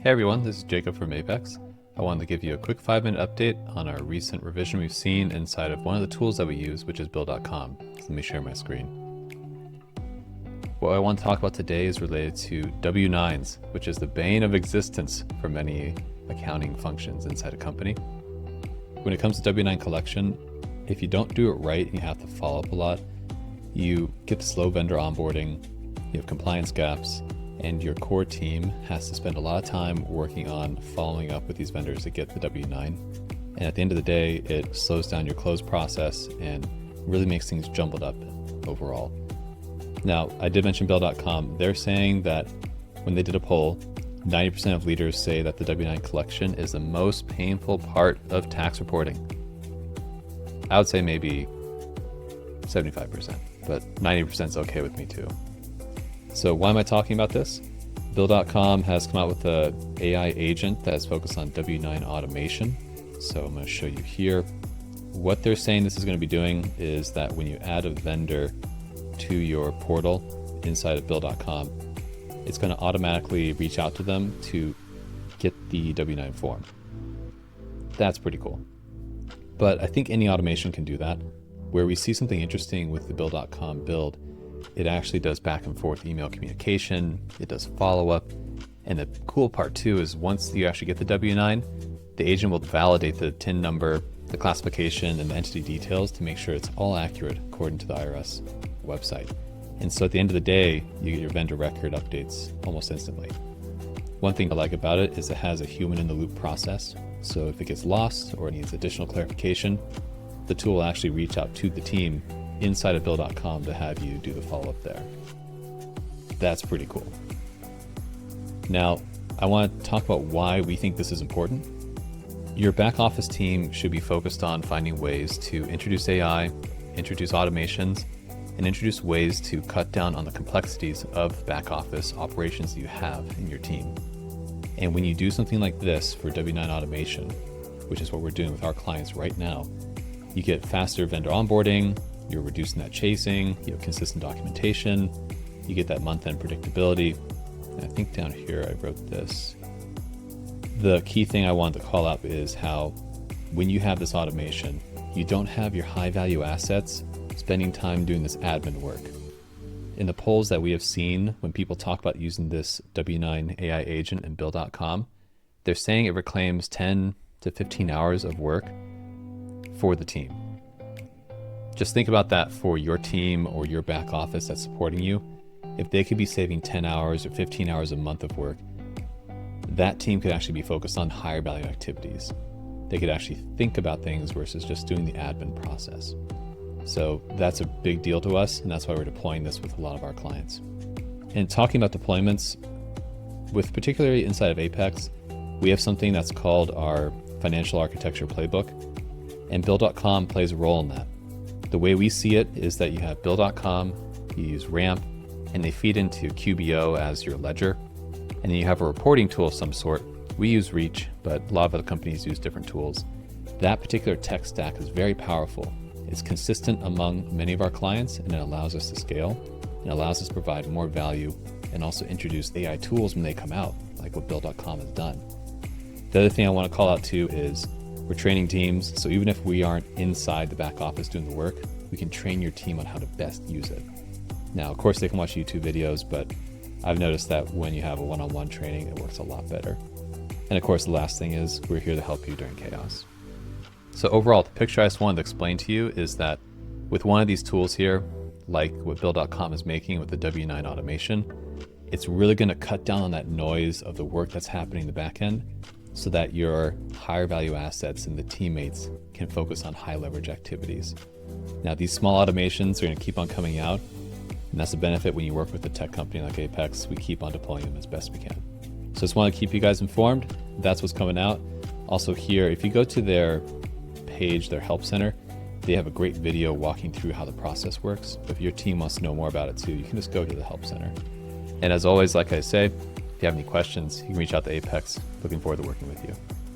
Hey everyone, this is Jacob from Apex. I wanted to give you a quick 5-minute update on our recent revision we've seen inside of one of the tools that we use, which is Bill.com. So let me share my screen. What I want to talk about today is related to W-9s, which is the bane of existence for many accounting functions inside a company. When it comes to W-9 collection, if you don't do it right and you have to follow up a lot, you get slow vendor onboarding, you have compliance gaps, and your core team has to spend a lot of time working on following up with these vendors to get the W-9. And at the end of the day, it slows down your close process and really makes things jumbled up overall. Now, I did mention Bill.com. They're saying that when they did a poll, 90% of leaders say that the W-9 collection is the most painful part of tax reporting. I would say maybe 75%, but 90% is okay with me too. So why am I talking about this? Bill.com has come out with an AI agent that is focused on W-9 automation. So I'm going to show you here. What they're saying this is going to be doing is that when you add a vendor to your portal inside of Bill.com, it's going to automatically reach out to them to get the W-9 form. That's pretty cool. But I think any automation can do that. Where we see something interesting with the Bill.com build, it actually does back and forth email communication, it does follow-up, and the cool part too is once you actually get the W-9, the agent will validate the TIN number, the classification, and the entity details to make sure it's all accurate according to the IRS website. And so at the end of the day, you get your vendor record updates almost instantly. One thing I like about it is it has a human-in-the-loop process, so if it gets lost or needs additional clarification, the tool will actually reach out to the team inside of Bill.com to have you do the follow-up there. That's pretty cool. Now, I want to talk about why we think this is important. Your back office team should be focused on finding ways to introduce AI, introduce automations, and introduce ways to cut down on the complexities of back office operations you have in your team. And when you do something like this for W-9 automation, which is what we're doing with our clients right now, you get faster vendor onboarding, you're reducing that chasing, you have consistent documentation, you get that month-end predictability. And I think down here I wrote this. The key thing I wanted to call out is how when you have this automation, you don't have your high-value assets spending time doing this admin work. In the polls that we have seen, when people talk about using this W-9 AI agent in Bill.com, they're saying it reclaims 10 to 15 hours of work for the team. Just think about that for your team or your back office that's supporting you. If they could be saving 10 hours or 15 hours a month of work, that team could actually be focused on higher value activities. They could actually think about things versus just doing the admin process. So that's a big deal to us, and that's why we're deploying this with a lot of our clients. And talking about deployments, with particularly inside of Apex, we have something that's called our financial architecture playbook, and Bill.com plays a role in that. The way we see it is that you have Bill.com, you use Ramp, and they feed into QBO as your ledger. And then you have a reporting tool of some sort. We use Reach, but a lot of other companies use different tools. That particular tech stack is very powerful. It's consistent among many of our clients, and it allows us to scale. It allows us to provide more value and also introduce AI tools when they come out, like what Bill.com has done. The other thing I want to call out too is we're training teams, so even if we aren't inside the back office doing the work, we can train your team on how to best use it. Now, of course, they can watch YouTube videos, but I've noticed that when you have a one-on-one training, it works a lot better. And of course, the last thing is we're here to help you during chaos. So overall, the picture I just wanted to explain to you is that with one of these tools here, like what Bill.com is making with the W-9 automation, it's really going to cut down on that noise of the work that's happening in the back end so that your higher value assets and the teammates can focus on high leverage activities. Now, these small automations are going to keep on coming out, and that's the benefit when you work with a tech company like Apex. We keep on deploying them as best we can. So just want to keep you guys informed. That's what's coming out. Also here, if you go to their page, their help center, they have a great video walking through how the process works. If your team wants to know more about it too, you can just go to the help center. And as always, like I say, if you have any questions, you can reach out to Apex. Looking forward to working with you.